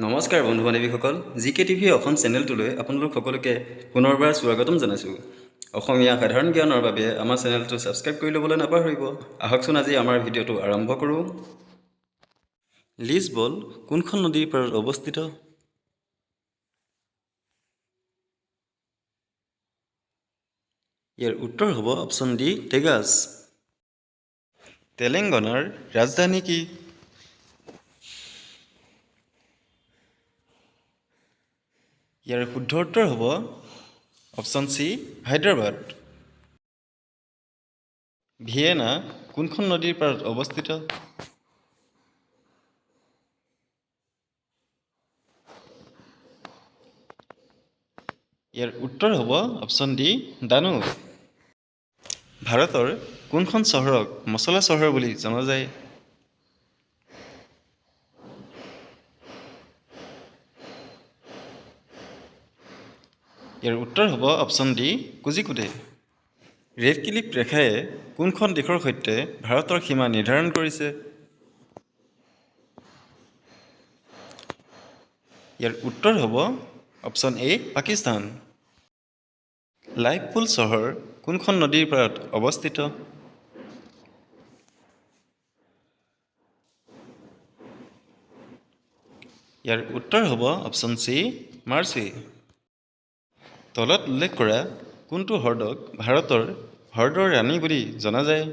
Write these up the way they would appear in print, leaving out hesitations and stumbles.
নমস্কাৰ বন্ধু বান্ধৱীসকল জিকে টিভি অসম চেনেলটোলৈ আপোনালোক সকলোকে পুনৰবাৰ স্বাগতম জনাইছোঁ অসমীয়া সাধাৰণ জ্ঞানৰ বাবে আমাৰ চেনেলটো ছাবস্ক্ৰাইব কৰি ল'বলৈ নাপাহৰিব আহকচোন আজি আমাৰ ভিডিঅ'টো আৰম্ভ কৰোঁ লিছবল কোনখন নদীৰ পাৰত অৱস্থিত ইয়াৰ উত্তৰ হ'ব অপশ্যন ডি টেগাছ তেলেংগানাৰ ৰাজধানী কি ইয়াৰ শুদ্ধ উত্তৰ হ'ব অপশ্যন চি হায়দৰাবাদ ভিয়েনা কোনখন নদীৰ পাৰত অৱস্থিত ইয়াৰ উত্তৰ হ'ব অপশ্যন ডি দানুব ভাৰতৰ কোনখন চহৰক মছলা চহৰ বুলি জনা যায় ইয়াৰ উত্তৰ হ'ব অপশ্যন ডি কোজিকোডে ৰেড ক্লিফ ৰেখায়ে কোনখন দেশৰ সৈতে ভাৰতৰ সীমা নিৰ্ধাৰণ কৰিছে ইয়াৰ উত্তৰ হ'ব অপশ্যন এ পাকিস্তান লাইভপুল চহৰ কোনখন নদীৰ পাৰত অৱস্থিত ইয়াৰ উত্তৰ হ'ব অপশ্যন চি মাৰ্চি তলত উল্লেখ কৰা কোনটো হ্ৰদক ভাৰতৰ হ্ৰদৰ ৰাণী বুলি জনা যায়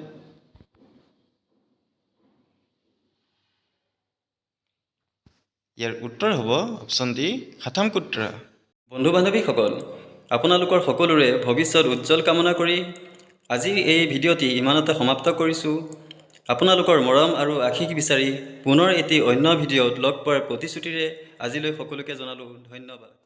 ইয়াৰ উত্তৰ হ'ব অপশ্যন ডি হাথামকুত্ৰা বন্ধু বান্ধৱীসকল আপোনালোকৰ সকলোৰে ভৱিষ্যত উজ্জ্বল কামনা কৰি আজি এই ভিডিঅ'টি ইমানতে সমাপ্ত কৰিছোঁ আপোনালোকৰ মৰম আৰু আশীষ বিচাৰি পুনৰ এটি অন্য ভিডিঅ'ত লগ পোৱাৰ প্ৰতিশ্ৰুতিৰে আজিলৈ সকলোকে জনালোঁ ধন্যবাদ